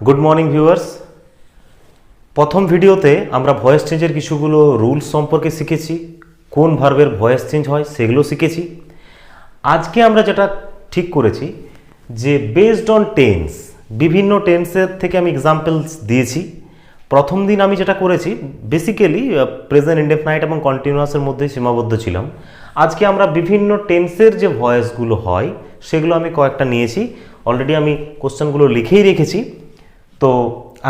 Good morning viewers. প্রথম ভিডিওতে আমরা ভয়েস চেঞ্জের কিছুগুলো রুলস সম্পর্কে শিখেছি, কোন ভার্বের ভয়েস চেঞ্জ হয় সেগুলো শিখেছি। আজকে আমরা যেটা ঠিক করেছি যে বেসড অন টেন্স, বিভিন্ন টেন্সের থেকে আমি এক্সাম্পলস দিয়েছি। প্রথম দিন আমি যেটা করেছি বেসিক্যালি প্রেজেন্ট ইনডেফিনাইট এবং কন্টিনিউয়াসের মধ্যে সীমাবদ্ধ ছিলাম। আজকে আমরা বিভিন্ন টেন্সের যে ভয়েসগুলো হয় সেগুলো আমি কয়েকটা নিয়েছি। অলরেডি আমি কোশ্চেনগুলো লিখেই রেখেছি, তো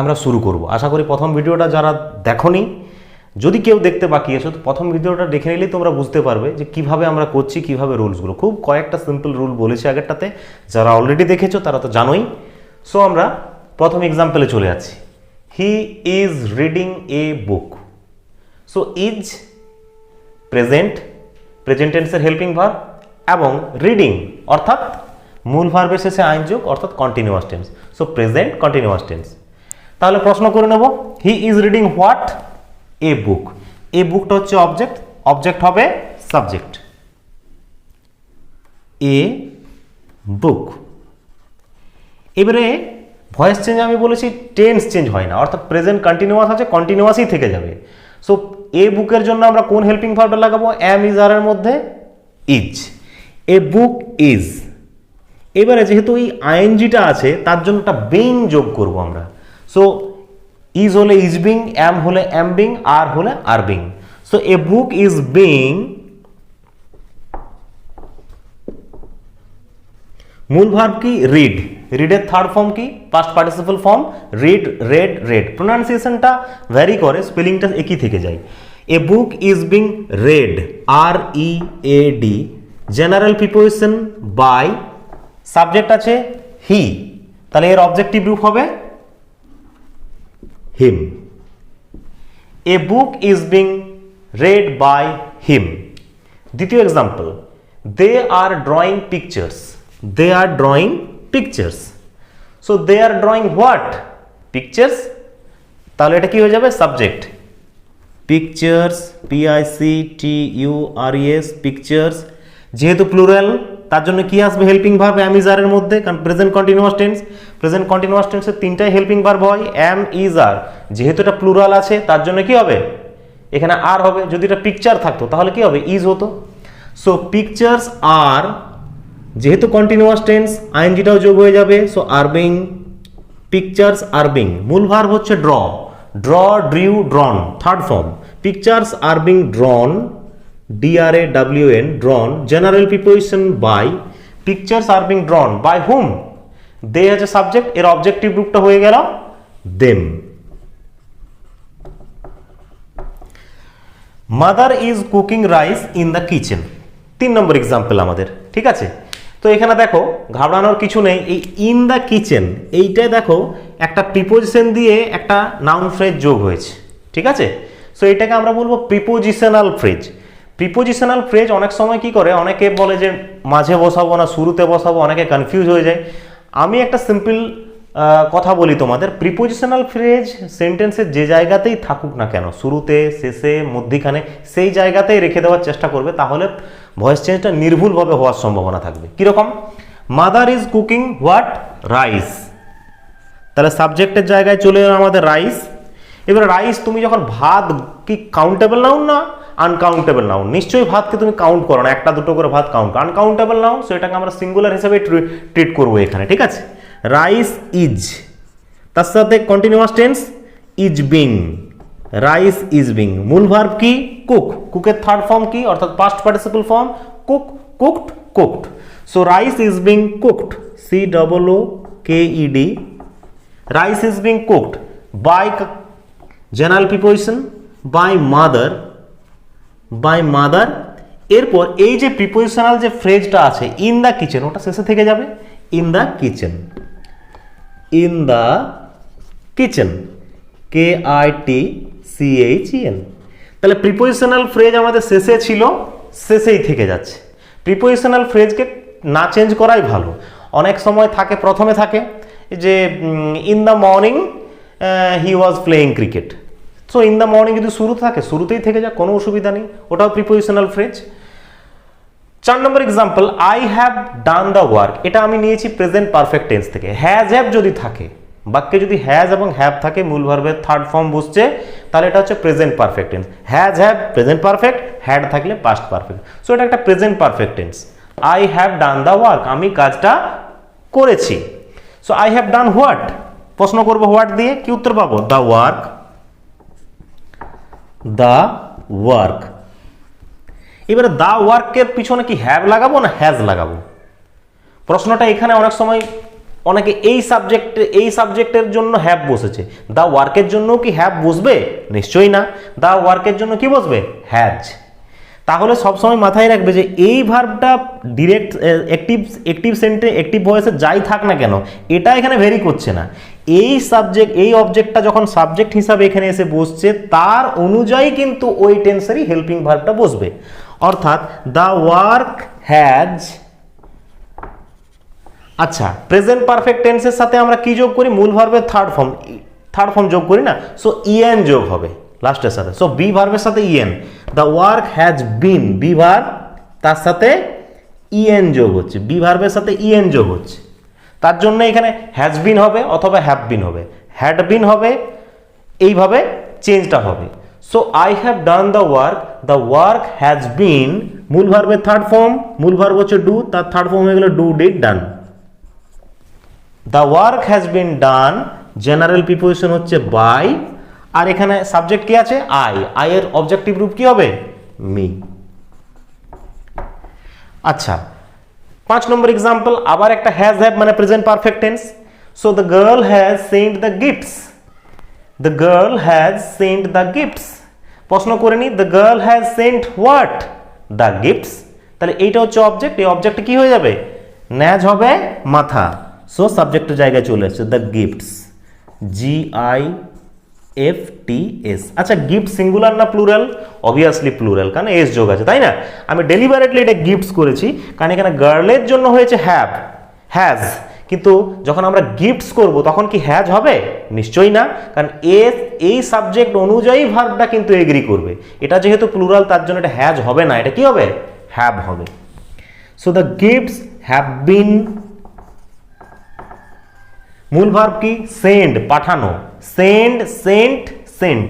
আমরা শুরু করব। আশা করি প্রথম ভিডিওটা যারা দেখোনি, যদি কেউ দেখতে বাকি আছে তো প্রথম ভিডিওটা দেখে নিলেই তোমরা বুঝতে পারবে যে কিভাবে আমরা করছি, কিভাবে রুলসগুলো। খুব কয়েকটা সিম্পল রুল বলেছি আগেরটাতে, যারা অলরেডি দেখেছো তারা তো জানোই। সো আমরা প্রথম এক্সাম্পলে চলে যাচ্ছি। He is reading a book. So is present, present টেন্সের হেল্পিং ভার্ব, এবং রিডিং অর্থাৎ মূল ভার্বের শেষে আইন যোগ অর্থাৎ continuous tense. So present continuous tense. তাহলে প্রশ্ন করে নেব, হি ইজ রিডিং হোয়াট? এ বুক। এ বুকটা হচ্ছে অবজেক্ট, অবজেক্ট হবে সাবজেক্ট। এ বুক। এবারে ভয়েস চেঞ্জ আমি বলেছি টেন্স চেঞ্জ হয় না, অর্থাৎ প্রেজেন্ট কন্টিনিউয়াস আছে, কন্টিনিউয়াসই থেকে যাবে। সো এ বুকের জন্য আমরা কোন হেল্পিং ভার্বটা লাগাবো? অ্যাম ইজ আর এর মধ্যে ইজ। A book is. এবারে যেহেতু এই আইএনজিটা আছে তার জন্য একটা বিং যোগ করব আমরা। সো ইজ হলে ইজ বিং, অ্যাম হলে অ্যাম বিং, আর হলে are being. So a book is being, মূল ভার্ব কি? রিড। রিডের থার্ড ফর্ম কি? Past participle form read, read, read. প্রোনাউন্সিয়েশনটা ভ্যারি করে, স্পেলিংটা একই থেকে যায়। A book is being read, R E A D. General preposition by, subject আছে হি, তাহলে এর অবজেক্টিভ রূপ হবে him. A book is being read by him. দ্বিতীয় example, they are drawing pictures. They are drawing pictures. So they are drawing what? Pictures. তাহলে এটা কি হয়ে যাবে? সাবজেক্ট। Pictures, PICTURES, pictures. যেহেতু প্লুরাল তার জন্য কি আসবে? Helping verb am is are এর মধ্যে, কারণ present continuous tense. Present continuous টেন্সের তিনটাই হেল্পিং ভার্ব হয়, অ্যাম ইজ আর। যেহেতু এটা প্লুরাল আছে তার জন্য কি হবে? এখানে আর হবে। যদি এটা পিকচার থাকতো তাহলে কি হবে? ইজ হতো। সো পিকচার্স আর, যেহেতু কন্টিনিউয়াস টেন্স আইএনজিটাও যোগ হয়ে যাবে। So are being, pictures are being. মূল ভার্ব হচ্ছে draw. Draw, drew, drawn, third form. Pictures are being drawn, DRAWN, drawn. General preposition by. Pictures are being drawn by whom? They as a subject, এর objective রূপটা হয়ে গেল them. Mother is cooking rice in the kitchen. 3 number example আমাদের, ঠিক আছে? তো এখানে দেখো ঘাবড়ানোর কিছু নেই। এই ইন দ্য কিচেন এইটাই দেখো একটা প্রিপোজিশন দিয়ে একটা নাউন ফ্রেজ যোগ হয়েছে, ঠিক আছে? সো এটাকে আমরা বলবো প্রিপোজিশনাল ফ্রেজ। প্রিপোজিশনাল ফ্রেজ অনেক সময় কি করে, অনেকে বলে যে মাঝে বসাবো না শুরুতে বসাবো, অনেকে কনফিউজ হয়ে যায়। আমি একটা সিম্পল কথা বলি তোমাদের, প্রিপোজিশনাল ফ্রেজ সেন্টেন্সের যে জায়গাতেই থাকুক না কেন, শুরুতে, শেষে, মধ্যিখানে, সেই জায়গাতেই রেখে দেওয়ার চেষ্টা করবে, তাহলে ভয়েস চেঞ্জটা নির্ভুলভাবে হওয়ার সম্ভাবনা থাকবে। কীরকম? Mother is cooking what? Rice. তাহলে সাবজেক্টের জায়গায় চলে এলো আমাদের রাইস। এবার রাইস, তুমি যখন ভাত, কি কাউন্টেবল নাউন না আনকাউন্টেবল নাউন? নিশ্চয়ই ভাতকে তুমি কাউন্ট করো না, একটা দুটো করে ভাত কাউন্ট। আনকাউন্টেবল নাউন, সো এটাকে আমরা সিঙ্গুলার হিসেবে ট্রিট করবো এখানে, ঠিক আছে? রাইস ইজ, তার সাথে continuous tense is being. Rice is being. মূল ভার্ব কি? কুক। কুকের থার্ড ফর্ম কি? অর্থাৎ past participle form cook, cooked, cooked. So rice is being cooked, COOKED। Rice is being cooked by general preposition by mother, by mother. এরপর এই যে prepositional যে ফ্রেজটা আছে ইন দ্য কিচেন, ওটা শেষে থেকে যাবে। In the kitchen, in the kitchen, KITCHEN। তাহলে প্রিপোজিশনাল ফ্রেজ আমাদের শেষে ছিল, শেষেই থেকে যাচ্ছে। প্রিপোজিশনাল ফ্রেজকে না চেঞ্জ করাই ভালো। অনেক সময় থাকে প্রথমে থাকে যে in the morning he was playing cricket. So in the morning যদি শুরু থাকে, শুরুতেই থেকে যাক, কোনো অসুবিধা নেই, ওটাও prepositional phrase. 4 number example, I have done the work. এটা আমি নিয়েছি প্রেজেন্ট পারফেক্ট টেন্স থেকে। হ্যাজ হ্যাভ যদি থাকে বাক্যে যদি হ্যাজ এবং হ্যাভ থাকে মূল ভার্বের থার্ড ফর্ম বসছে, তাহলে এটা হচ্ছে present perfect tense. Has have present perfect, had থাকলে পাস্ট পারফেক্ট। সো এটা একটা present perfect tense. I have done the work, আমি কাজটা করেছি। So I have done what, প্রশ্ন করবো হোয়াট দিয়ে, কি উত্তর পাবো? The work. The work. এবারে দ্য ওয়ার্কের পিছনে কি হ্যাভ লাগাবো না হ্যাজ লাগাবো? প্রশ্নটা এখানে অনেক সময় অনেকে এই সাবজেক্টের জন্য হ্যাভ বসেছে, দ্য ওয়ার্কের জন্য কি হ্যাভ বসবে? নিশ্চয়ই না। দ্য ওয়ার্কের জন্য কি বসবে? হ্যাজ। তাহলে সবসময় মাথায় রাখবে যে এই ভার্বটা ডিরেক্ট অ্যাক্টিভ ভয়েসে যাই থাক না কেন, এটা এখানে ভেরি করছে না। এই অবজেক্টটা যখন সাবজেক্ট হিসাবে এখানে এসে বসছে, তার অনুযায়ী কিন্তু ওই টেন্সেরই হেল্পিং ভার্বটা বসবে। অর্থাৎ দ্য ওয়ার্ক হ্যাজ, আচ্ছা প্রেজেন্ট পারফেক্ট টেন্সের সাথে আমরা কি যোগ করি? মূল ভার্বের থার্ড ফর্ম যোগ করি না, সো ইএন যোগ হবে লাস্টের সাথে। সো বি ভার্বের সাথে EN, the work has been, be verb তার সাথে ইএন যোগ হচ্ছে, বি ভার্বের সাথে ইএন যোগ হচ্ছে। তার জন্য এখানে হ্যাজ বিন হবে অথবা হ্যাভ বিন হবে, হ্যাড বিন হবে, এইভাবে চেঞ্জটা হবে। So I have done the work has বিন, মূল ভার্বের থার্ড ফর্ম, মূল ভার্ব হচ্ছে ডু, তার থার্ড ফর্ম হয়ে গেল do did done. The work has bin done, general preposition হচ্ছে বাই, আর এখানে সাবজেক্ট কি আছে? আই এর অবজেক্টিভ রূপ কি হবে? মি। আচ্ছা 5 নম্বর এক্সাম্পল, আবার একটা হ্যাজ হ্যাভ মানে present perfect tense. So the girl has Saint the gifts, the girl has Saint the gifts. প্রশ্ন করে নি, the girl has Saint what? The gifts. তাহলে এইটা হচ্ছে অবজেক্ট, এই অবজেক্টে কি হয়ে যাবে? ন্যাজ হবে মাথা। সো সাবজেক্টের জায়গায় চলে আসছে দ্য গিফটস, GIFTS। আচ্ছা গিফট সিঙ্গুলার না প্লুরাল? অবভিয়াসলি প্লুরাল, কারণ এস যোগ আছে, তাই না? আমি ডেলিভারেটলি এটা গিফটস করেছি কারণ এখানে গার্লের জন্য হয়েছে হ্যাজ, কিন্তু যখন আমরা গিফটস করব তখন কি হ্যাজ হবে? নিশ্চয়ই না, কারণ এই সাবজেক্ট অনুযায়ী ভার্বটা কিন্তু এগ্রি করবে। এটা যেহেতু প্লুরাল তার জন্য এটা হ্যাজ হবে না, এটা কি হবে? হ্যাভ হবে। So the gifts have been, মূল ভার্ব কি? সেন্ড, পাঠানো, sent.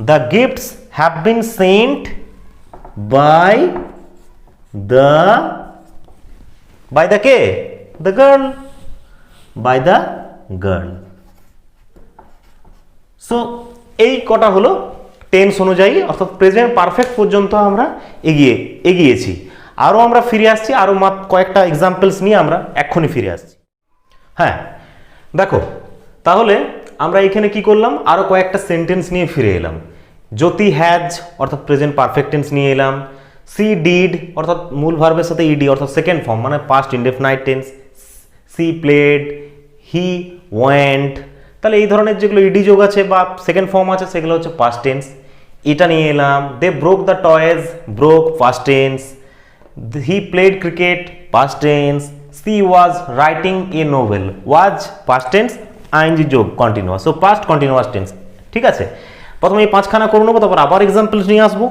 The gifts have been sent by the কে? The girl, by the girl. সো এই কটা হলো টেন্স অনুযায়ী, অর্থাৎ প্রেজেন্ট পারফেক্ট পর্যন্ত আমরা এগিয়েছি। আরও আমরা ফিরে আসছি, আরও কয়েকটা এক্সাম্পলস নিয়ে আমরা এক্ষুনি ফিরে আসছি। হ্যাঁ দেখো, তাহলে আমরা এখানে কি করলাম? আরও কয়েকটা সেন্টেন্স নিয়ে ফিরে এলাম। জ্যোতি হ্যাজ অর্থাৎ প্রেজেন্ট পারফেক্ট টেন্স নিয়ে এলাম। সি ডিড অর্থাৎ মূল ভার্বের সাথে ইডি অর্থাৎ সেকেন্ড ফর্ম মানে past indefinite tense. She played, he went, তাহলে এই ধরনের যেগুলো ইডি যোগ আছে বা সেকেন্ড ফর্ম আছে সেগুলো হচ্ছে পাস্ট টেন্স। এটা নিয়ে এলাম। They broke the toys, broke past tense. He played cricket past tense. She was writing a novel, was past tense, ING যোগ continuous, so past continuous tense. ঠিক আছে, প্রথমে এই 5খানা করে নেবো, তারপর আবার এক্সাম্পলস নিয়ে আসবো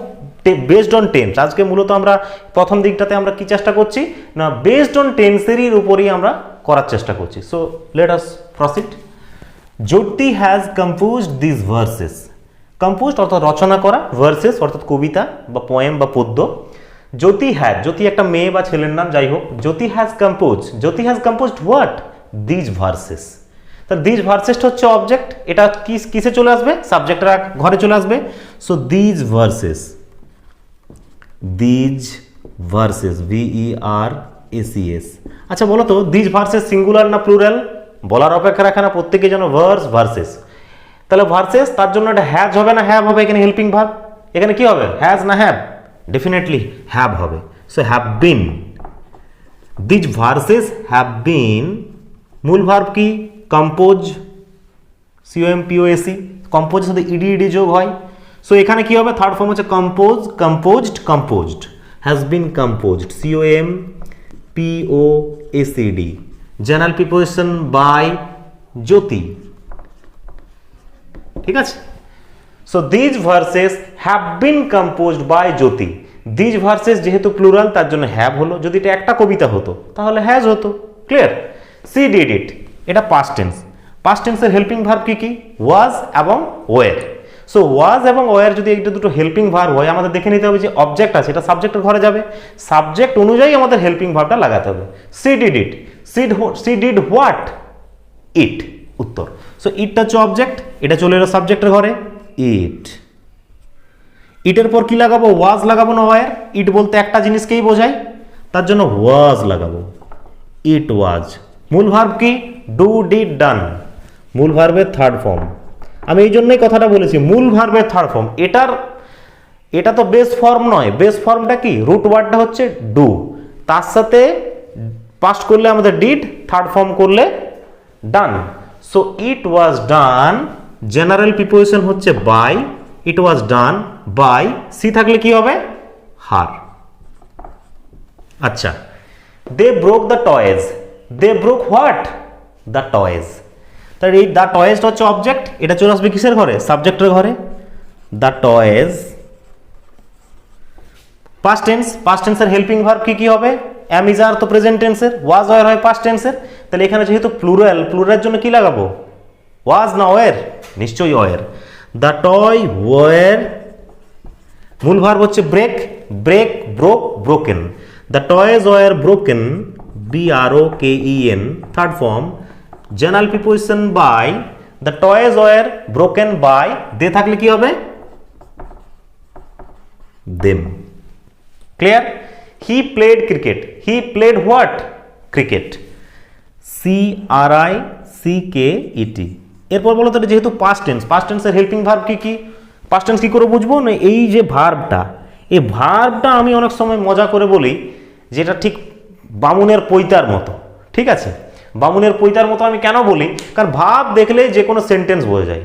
বেসড অন টেন্স। আজকে মূলত আমরা প্রথম দিকটাতে আমরা কি চেষ্টা করছি না, বেসড অন টেন্সেরই উপরই আমরা করার চেষ্টা করছি। So let us proceed. Jyoti has composed this versus, composed অর্থাৎ রচনা করা, ভার্সেস অর্থাৎ কবিতা বা পোয়েম বা পদ্য। জ্যোতি হ্যাজ, জ্যোতি একটা মেয়ে বা ছেলের নাম, যাই হোক। Jyoti has composed what? This verses. তাহলে দিস ভার্সেসটা হচ্ছে অবজেক্ট, এটা কিসে চলে আসবে? সাবজেক্টের ঘরে চলে আসবে। So this versus, VERSES। আচ্ছা বলো তো, দিস ভার্সেস সিঙ্গুলার না প্লুরাল? বলার অপেক্ষা রাখে না, প্রত্যেকে যেন ভার্সেস। তাহলে ভার্সেস, তার জন্য এটা হ্যাজ হবে না হ্যাভ হবে? এখানে হেল্পিং ভার্ব, এখানে কি হবে? হ্যাজ না হ্যাভ? ডেফিনেটলি হ্যাভ হবে। So have been, this verses have been. মূল ভার্ব কি? Compose, COMPOSE। কম্পোজের সাথে ইডি যোগ হয়। সো এখানে কি হবে? থার্ড ফর্ম হচ্ছে composed, has been composed, COMPOSED। General preposition by Jyoti. ঠিক আছে, so this verses have been composed by Jyoti. This verses যেহেতু প্লুরাল তার জন্য হ্যাভ হলো, যদি এটা একটা কবিতা হতো তাহলে হ্যাজ হতো। ক্লিয়ার? সি ডিড ইট, এটা পাস্ট টেন্স। পাস্ট টেন্সের হেল্পিং ভার্ব কি কি? ওয়াজ এবং ওয়ার। সো ওয়াজ এবং ওয়ার যদি এইটা দুটো হেল্পিং ভার্ব হয়, আমাদের দেখে নিতে হবে যে অবজেক্ট আছে এটা সাবজেক্টের ঘরে যাবে, সাবজেক্ট অনুযায়ী আমাদের হেল্পিং ভার্বটা লাগাতে হবে। She did it, she did what? It, উত্তর। সো ইটটা হচ্ছে অবজেক্ট, এটা চলে এলো সাবজেক্টের ঘরে, ইট। ইটের পর কি লাগাবো? ওয়াজ লাগাবো না ওয়ার? ইট বলতে একটা জিনিসকেই বোঝায়, তার জন্য ওয়াজ লাগাবো, ইট ওয়াজ। মূল ভার্ব কি? ডু, ডিড, ডান, মূল ভার্বের থার্ড ফর্ম। আমি এই জন্যই কথাটা বলেছি মূল ভার্বের থার্ড ফর্ম। এটা তো বেস ফর্ম নয়, বেস ফর্মটা কি? রুট ওয়ার্ডটা হচ্ছে ডু, তার সাথে পাস্ট করলে আমাদের ডিড, থার্ড ফর্ম করলে done. So it was done, general preposition হচ্ছে by, it was done by, she থাকলে কি হবে? হার। আচ্ছা, they broke the toys, they broke what? The toys. তাহলে এই দ্য টয়েজটা হচ্ছে অবজেক্ট, এটা চলে আসবে কিসের ঘরে? সাবজেক্টের ঘরে। The toys. Past tense, past টেন্সের হেল্পিং ভার্ব কি কি হবে? অ্যাম, ইজ, আর তো প্রেজেন্ট টেন্সের, ওয়াজ ওয়ার হয় পাস্ট টেন্সের। তাহলে এখানে যেহেতু প্লুরাল, প্লুরালের জন্য কি লাগাবো? ওয়াজ না ওয়ার? নিশ্চয়ই ওয়ার। The toy were. মূল ভার্ব হচ্ছে break, break, broke, broken. The toys were broken, BROKEN, third form, general preposition by. The toys were broken by, they থাকলে কি হবে? Them. Clear? He played cricket, he played what? Cricket, CRICKET। এরপর বলো তো, যেহেতু past tense, past টেন্সের helping verb কি কি? পাস্ট টেন্স কি করে বুঝবো? না, এই যে ভার্বটা, এই ভার্বটা আমি অনেক সময় মজা করে বলি যেটা ঠিক বামুনের পৈতার মতো। ঠিক আছে, বামুনের পৈতার মতো আমি কেন বলি? কারণ ভাব দেখলে যে কোনো সেন্টেন্স বোঝা যায়।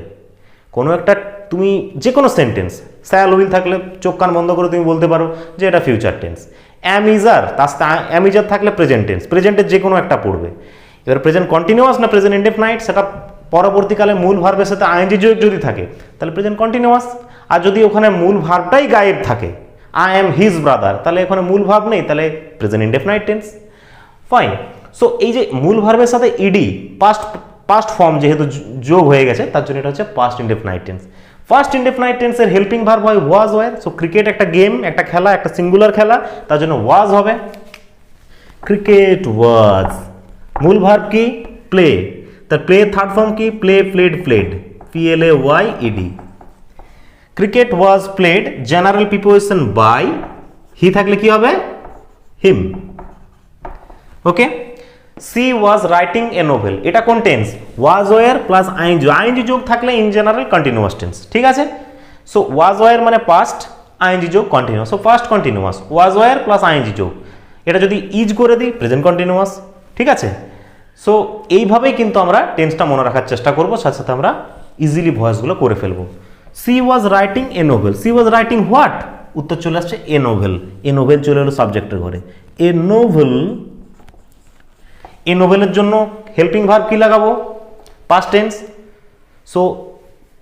কোনো একটা তুমি যে কোনো সেন্টেন্স, স্যাল উইল থাকলে চোখ কান বন্ধ করে তুমি বলতে পারো যে এটা ফিউচার টেন্স। অ্যামিজার, তার সাথে অ্যামিজার থাকলে প্রেজেন্ট টেন্স, প্রেজেন্টের যে কোনো একটা পড়বে। এবার প্রেজেন্ট কন্টিনিউয়াস না প্রেজেন্ট ইনডেফিনাইট, সেটা পরবর্তীকালে মূল ভার্বের সাথে আইএনজি যোগ যদি থাকে তাহলে প্রেজেন্ট কন্টিনিউয়াস। আর যদি ওখানে মূল ভার্বটাই গায়েব থাকে, আই এম হিজ ব্রাদার, তাহলে ওখানে মূল ভার্ব নেই, তাহলে present indefinite tense. Fine. So এই যে মূল ভার্বের সাথে ইডি, পাস্ট ফর্ম যেহেতু যোগ হয়ে গেছে, তার জন্য এটা হচ্ছে past indefinite tense. First indefinite টেন্সের হেল্পিং ভার্ব হয় ওয়াজ ওয়ার। সো ক্রিকেট একটা গেম, একটা খেলা, একটা সিঙ্গুলার খেলা, তার জন্য ওয়াজ হবে। Cricket was. মূল ভার্ব কি? প্লে, তার প্লে থার্ড ফর্ম কি? Play, played, played, PLAYED। Cricket was played, general preposition by, he থাকলে কি হবে? Him. Okay. She was writing a novel, এটা কোন tense? Was were plus ING, ING যোগ থাকলে ইন জেনারেল কন্টিনিউয়াস টেন্স। ঠিক আছে, সো ওয়াজ ওয়ার মানে পাস্ট, আইএনজি যোগ continuous, so past continuous, was were plus ING যোগ। এটা যদি ইজ করে দিই প্রেজেন্ট কন্টিনিউয়াস। ঠিক আছে, সো এইভাবেই কিন্তু আমরা টেন্সটা মনে রাখার চেষ্টা করবো, সাথে সাথে আমরা ইজিলি ভয়েসগুলো করে ফেলবো। C was writing a novel, C was writing what? উত্তর চলে আসছে এ নোভেল, এ নোভেল চলে এলো সাবজেক্টের ঘরে। এ নোভেল, এই নোভেলের জন্য হেল্পিং ভার্ব কি লাগাবো? Past tense. So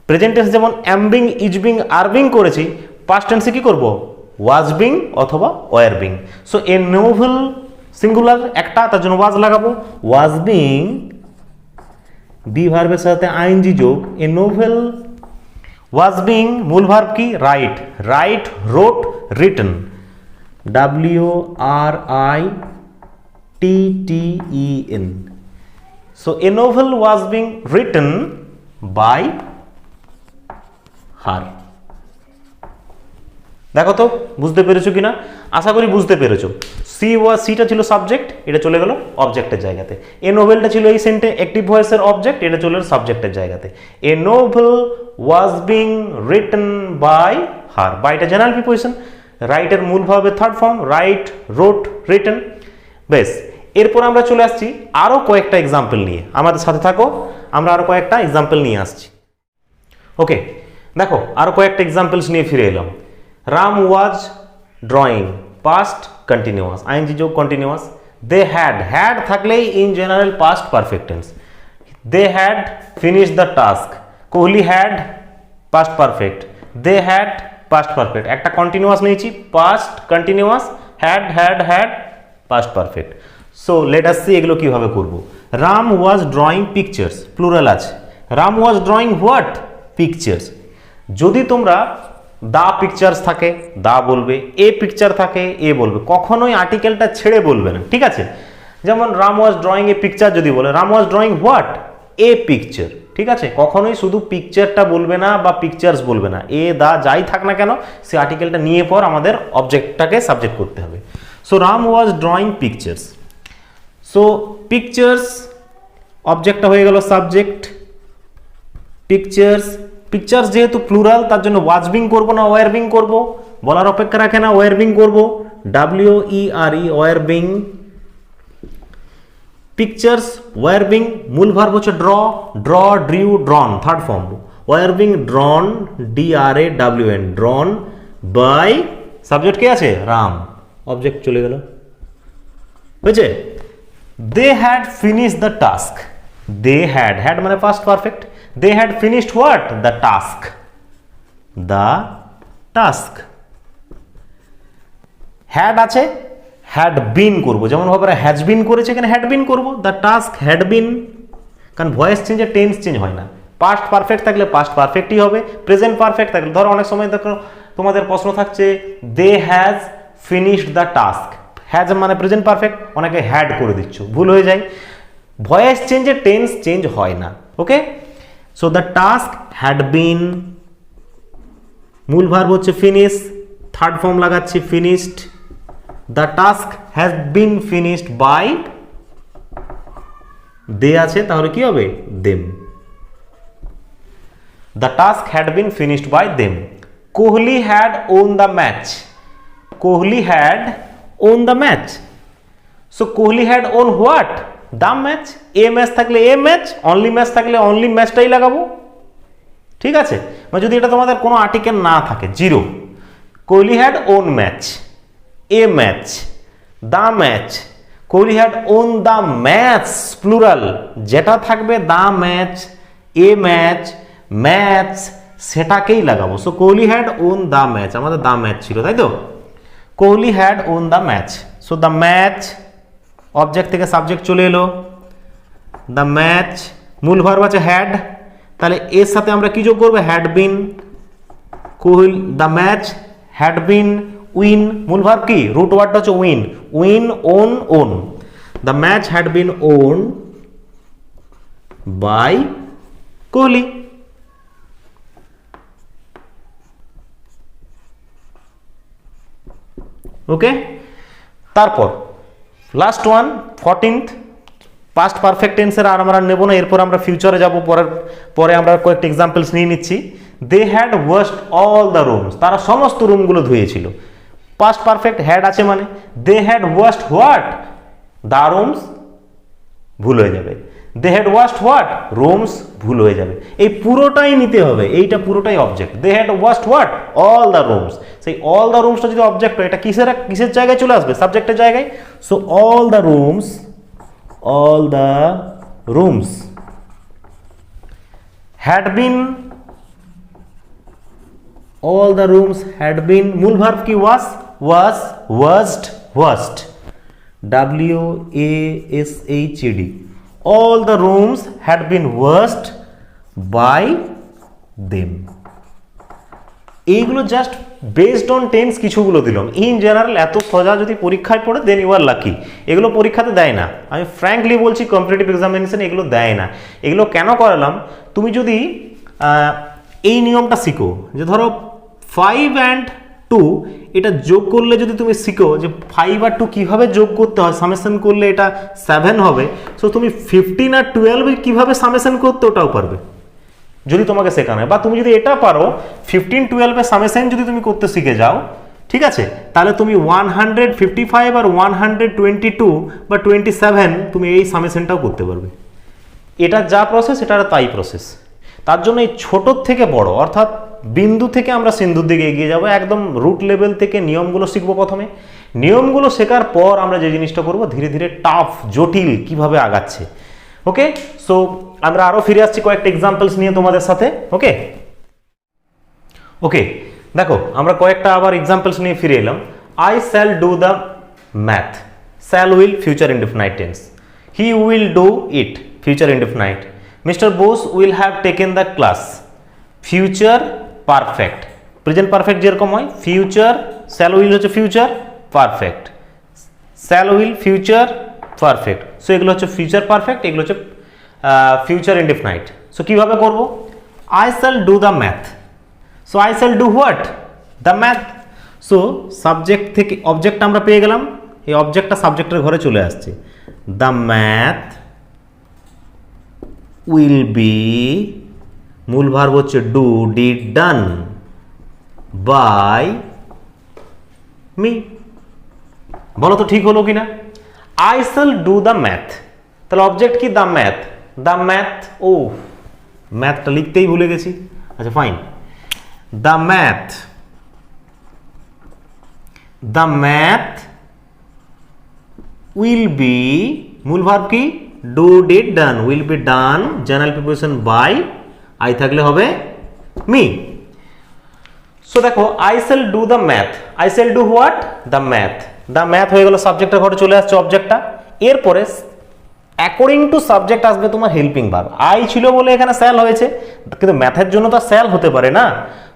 present tense যেমন am being, is being, are being করেছি, পাস্ট টেন্সে কি করব? ওয়াজ বিং অথবা were being. So a novel singular একটা, তার জন্য ওয়াজ লাগাবো। ওয়াজ বিং, বি ভার্বের সাথে আইএনজি যোগ, এ নোভেল ওয়াজ বিং। মূল ভার্ব কি? Write, write, wrote, written, WRITTEN. So a novel was being written by her. দেখো তো বুঝতে পেরেছো কিনা? আশা করি বুঝতে পেরেছো। সিটা ছিল সাবজেক্ট, এটা চলে গেল অবজেক্টের জায়গাতে। এ নোভেলটা ছিল এই সেন্টেন্স অ্যাক্টিভ ভয়েসের অবজেক্ট, এটা চলে গেল সাবজেক্টের জায়গাতে। A novel was being written by her, বাইটা জেনারেল প্রিপোজিশন, রাইটের মূল ভার্বের third form, write, wrote, written. বেশ, এরপর আমরা চলে আসছি আরো কয়েকটা এক্সাম্পল নিয়ে। আমাদের সাথে থাকো, আমরা আরো কয়েকটা এক্সাম্পল নিয়ে আসছি। ওকে, দেখো আরো কয়েকটা এক্সাম্পলস নিয়ে ফিরে এলাম। Ram was drawing, past continuous, ING যোগ কন্টিনিউয়াস। দে হ্যাড থাকলেই in general past perfect tense. They had finish the task, Kohli had past perfect, they had past perfect. একটা কন্টিনিউয়াস নিয়েছি, past continuous, had past perfect. So let us see এগুলো কিভাবে করব। Ram was drawing pictures, plural আছে। Ram was drawing what? Pictures. যদি তোমরা দা pictures থাকে দা বলবে, এ পিকচার থাকে এ বলবে, কখনোই আর্টিকেলটা ছেড়ে বলবে না, ঠিক আছে? যেমন Ram was drawing a picture যদি বলে, Ram was drawing what? A picture, ঠিক আছে? কখনোই শুধু পিকচারটা বলবে না বা পিকচার্স বলবে না, এ দা যাই থাক না কেন সে আর্টিকেলটা নিয়ে পর আমাদের অবজেক্টটাকে সাবজেক্ট করতে হবে। So Ram was drawing pictures. So pictures অবজেক্টটা হয়ে গেল সাবজেক্ট, পিকচার্স। পিকচার্স যেহেতু প্লুরাল তার জন্য ওয়াজ বিং করবো না ওয়ার বিং করবো? বলার অপেক্ষা রাখে না, ওয়ার বিং করবো। WERE, were being. Pictures were being, মূল ভার্ব হচ্ছে draw, draw, drew, drawn, third form. Were being drawn, DRAWN, drawn by subject কে আছে? রাম। অবজেক্ট চলে গেল, হয়েছে? They had finish the task. They had, had মানে past perfect. They had finished what? The task. The task. Had আছে, had been করবো, যেমন ভাবে হ্যাজ বিন করেছে, এখানে হ্যাড বিন করবো। দ্য টাস্ক হ্যাড বিন, কারণ ভয়েস চেঞ্জে টেন্স চেঞ্জ হয় না। পাস্ট পারফেক্ট থাকলে পাস্ট পারফেক্টই হবে, প্রেজেন্ট পারফেক্ট থাকলে, ধরো অনেক সময় দেখো তোমাদের প্রশ্ন থাকছে they has finished the task, has মানে প্রেজেন্ট পারফেক্ট, অনেকে হ্যাড করে দিচ্ছ, ভুল হয়ে যায়। ভয়েস চেঞ্জে টেন্স চেঞ্জ হয় না, okay? So the task had been, মূল ভার্ব হচ্ছে ফিনিশ, থার্ড ফর্ম লাগাচ্ছি finished. The task has been finished by, they আছে তাহলে কি হবে? Them. The task had been finished by them. Kohli had won the match. Kohli had won the match. So Kohli had won what? The match. A match থাকলে a match, only match থাকলে only ম্যাচটাই লাগাবো, ঠিক আছে? মানে যদি এটা তোমাদের কোনো আর্টিকেল না থাকে, zero. Kohli had won match, a match, the match. Kohli had won the match, plural, যেটা থাকবে the match, a match, match, সেটাকেই লাগাবো। So Kohli had won the match, আমাদের দ্য ম্যাচ ছিল, তাই তো? Kohli had won the match. So the match, object থেকে subject চলে এলো। দ্য ম্যাচ, মূল ভার্ব আছে হ্যাড, তাহলে এর সাথে আমরা কি যোগ করবো? Had been. Kohli, the match had been win, মূল ভার্ব কি? রুট ওয়ার্ডটা হচ্ছে win, win, won, won. The match had been won by Kohli. Okay, তারপর last one 14th, past perfect টেন্সের আর আমরা নেব না, এরপর আমরা ফিউচারে যাব, পরে আমরা কয়েকটা এক্সাম্পলস নিয়ে নিচ্ছি। They had washed all the rooms, তারা সমস্ত রুমগুলো ধুয়েছিল। পাস্ট পারফেক্ট হ্যাড আছে মানে they had washed what? The rooms, ভুল হয়ে যাবে। They had washed what? Rooms, ভুল হয়ে যাবে। এই পুরোটাই নিতে হবে, এইটা পুরোটাই object. They had washed what? All the rooms. সেই অল দ্য রুমসটা যদি অবজেক্ট হয়, এটা কিসের জায়গায় চলে আসবে? সাবজেক্টের জায়গায়। So all the rooms, all the rooms had been, all the rooms had been, মূল ভার্ব কি? was, washed, washed, WASHED, all the rooms had been washed by them। এইগুলো জাস্ট বেসড অন টেন্স কিছুগুলো দিলাম। In general এত সোজা যদি পরীক্ষায় পড়ে দেন ইউ আর লাকি। এগুলো পরীক্ষাতে দেয় না, আমি ফ্র্যাঙ্কলি বলছি, কম্পিটিটিভ এক্সামিনেশন এগুলো দেয় না। এগুলো কেন করালাম? তুমি যদি এই নিয়মটা শিখো যে ধরো 5 and 2 এটা যোগ করলে যদি তুমি শিখো যে 5 আর 2 কীভাবে যোগ করতে হয়, সামেশন করলে এটা 7 হবে। সো তুমি 15 আর 12 কীভাবে সামেশন করতে ওটাও পারবে যদি তোমাকে শেখানো হয়। বা তুমি যদি এটা পারো 15 12 এর সামেশন যদি তুমি করতে শিখে যাও, ঠিক আছে, তাহলে তুমি 155 আর 122 বা 27 তুমি এই সামেশনটাও করতে পারবে। এটা যা প্রসেস এটা তাই প্রসেস। তার জন্য এই ছোটোর থেকে বড়, অর্থাৎ বিন্দু থেকে আমরা সিন্ধুর দিকে এগিয়ে যাব, একদম রুট লেভেল থেকে নিয়মগুলো শিখবো প্রথমে। নিয়মগুলো শেখার পর আমরা যে জিনিসটা করব, ধীরে ধীরে টাফ, জটিল কিভাবে আগাচ্ছে। ওকে, সো আমরা আরও ফিরে আসছি কয়েকটা এক্সাম্পলস নিয়ে তোমাদের সাথে। ওকে ওকে দেখো আমরা কয়েকটা আবার এক্সাম্পলস নিয়ে ফিরে এলাম। I shall do the math, shall will future indefinite tense, he will do it future indefinite, Mr. Bose will have taken the class future perfect, present perfect যেরকম হয় ফিউচার শ্যাল উইল হচ্ছে future perfect, shall will future perfect. So এগুলো হচ্ছে future perfect, এগুলো হচ্ছে future indefinite. সো কীভাবে করব? I shall do the math, so I shall do what? The math. So subject থেকে অবজেক্ট আমরা পেয়ে গেলাম, এই অবজেক্টটা সাবজেক্টের ঘরে চলে আসছে। দ্য ম্যাথ উইল বি, মূল ভার্ব হচ্ছে do, did, done by me. বলো তো ঠিক হলো কিনা? I shall do the math, তাহলে অবজেক্ট কি? The math. দ্য ম্যাথ, ও ম্যাথটা লিখতেই ভুলে গেছি। আচ্ছা fine, the math, the math will be, মূল ভার্ব কি? Do, did, done, will be done, general preposition by, I থাকলে হবে মি। সো দেখো I shall do the math, I shall do what? The math. The math হয়ে গেল, সাবজেক্টের ঘরে চলে আসছে অবজেক্টটা। এরপরে অ্যাকর্ডিং টু সাবজেক্ট আসবে তোমার হেল্পিং ভার্ব। আই ছিল বলে এখানে শ্যাল হয়েছে, কিন্তু ম্যাথের জন্য তো শ্যাল হতে পারে না।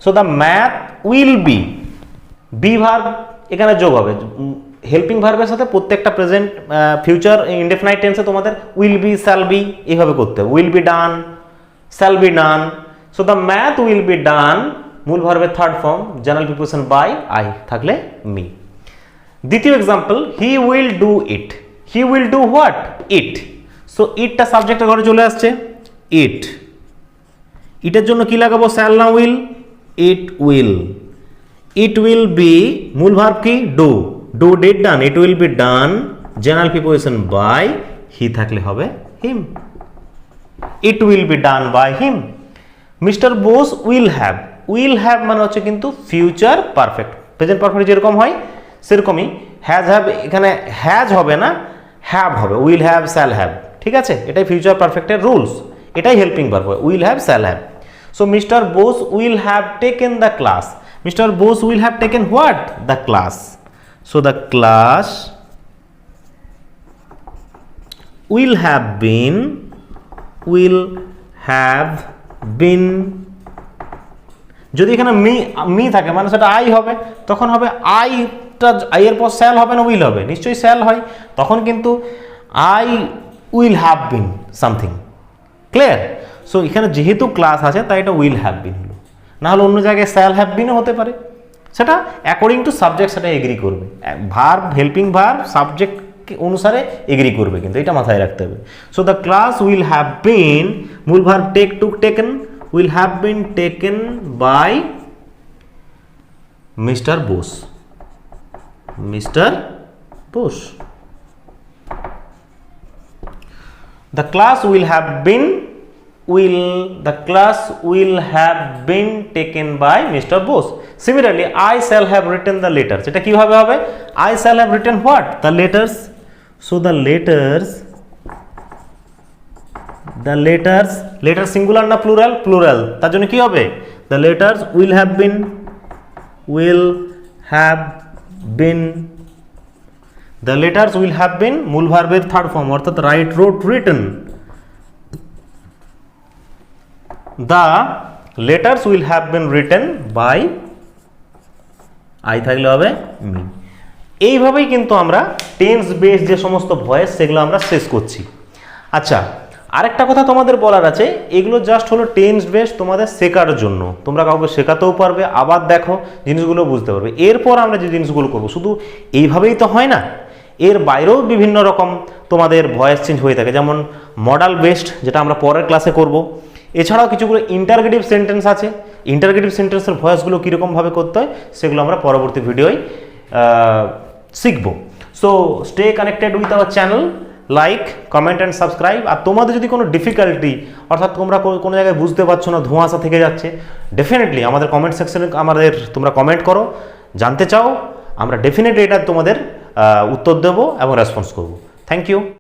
So the math will B, be verb এখানে যোগ হবে হেল্পিং ভার্বের সাথে। প্রত্যেকটা প্রেজেন্ট ফিউচার ইনডেফিনাইট টেন্সে তোমাদের উইল বি, শ্যাল বি এইভাবে করতে হবে। Will be done, shall be done. So the math will be done, মূল ভার্বের third form, general preposition by, I থাকলে মি। দ্বিতীয় example, he will do it, he will do what? It. So ইটটা সাবজেক্টের ঘরে চলে আসছে, ইট। ইটের জন্য কি লাগাবো? শ্যাল না will? It will. It will be, মূল ভার্ব কি? Do, do, did, done, it will be done, general preposition by, he থাকলে হবে him. It will be done by him. Mister Bose will have, will have মানে হচ্ছে কিন্তু future perfect, present perfect যেরকম হয় সেরকমই। হ্যাজ হ্যাভ এখানে হ্যাজ হবে না, হ্যাভ হবে, উইল হ্যাভ, শ্যাল হ্যাভ, ঠিক আছে? এটাই ফিউচার পারফেক্টের রুলস, এটাই helping verb, will have, shall have. So mister Bose will have taken the class, mister Bose will have taken what? The class. So the class will have bin, will have বিন। যদি এখানে me থাকে মানে সেটা I হবে, তখন হবে আইটা, আই এর পর শ্যাল হবে না উইল হবে? নিশ্চয়ই শ্যাল হয়, তখন কিন্তু I will have bin something. Clear? So এখানে যেহেতু ক্লাস আছে তাই এটা উইল হ্যাভ বিন হলো, না হলে অন্য জায়গায় শ্যাল হ্যাভ বিনও হতে পারে। সেটা অ্যাকর্ডিং টু সাবজেক্ট সেটা এগ্রি করবে, ভার্ব, হেল্পিং ভার্ব সাবজেক্ট অনুসারে এগ্রি করবে, কিন্তু এটা মাথায় রাখতে হবে। So the class will have been, মূল verb take, took, taken, will have been taken by Mr. Bose, Mr. Bose. The class will have been, the class will have been taken by Mr. Bose. Similarly, I shall have written the letters. এটা কিভাবে হবে? I shall have written what? The letters. So the letters, letter singular না plural? Plural, তার জন্য কি হবে? The letters will have been, the letters will have been মূল ভার্বের থার্ড ফর্ম, অর্থাৎ write, wrote, written. The letters will have been written by, I থাকলে হবে মি। এইভাবেই কিন্তু আমরা টেন্স বেস যে সমস্ত ভয়েস সেগুলো আমরা শেষ করছি। আচ্ছা, আরেকটা কথা তোমাদের বলার আছে, এগুলো জাস্ট হলো টেন্স বেস তোমাদের শেখার জন্য, তোমরা কাউকে শেখাতেও পারবে, আবার দেখো জিনিসগুলো বুঝতে পারবে। এরপর আমরা যে জিনিসগুলো করবো শুধু এইভাবেই তো হয় না, এর বাইরেও বিভিন্ন রকম তোমাদের ভয়েস চেঞ্জ হয়ে থাকে, যেমন মডাল বেসড, যেটা আমরা পরের ক্লাসে করব। এছাড়াও কিছুগুলো ইন্টারগেটিভ সেন্টেন্স আছে, ইন্টারগেটিভ সেন্টেন্সের ভয়েসগুলো কীরকমভাবে করতে হয় সেগুলো আমরা পরবর্তী ভিডিওয় শিখব। So stay connected with our channel, like, comment and subscribe. আর তোমাদের যদি কোনো ডিফিকাল্টি, অর্থাৎ তোমরা কোনো জায়গায় বুঝতে পারছো না, ধোঁয়াশা থেকে যাচ্ছে, ডেফিনেটলি আমাদের কমেন্ট সেকশনে তোমরা কমেন্ট করো, জানতে চাও, আমরা ডেফিনেটলি এটা তোমাদের উত্তর দেবো এবং রেসপন্স করব। Thank you.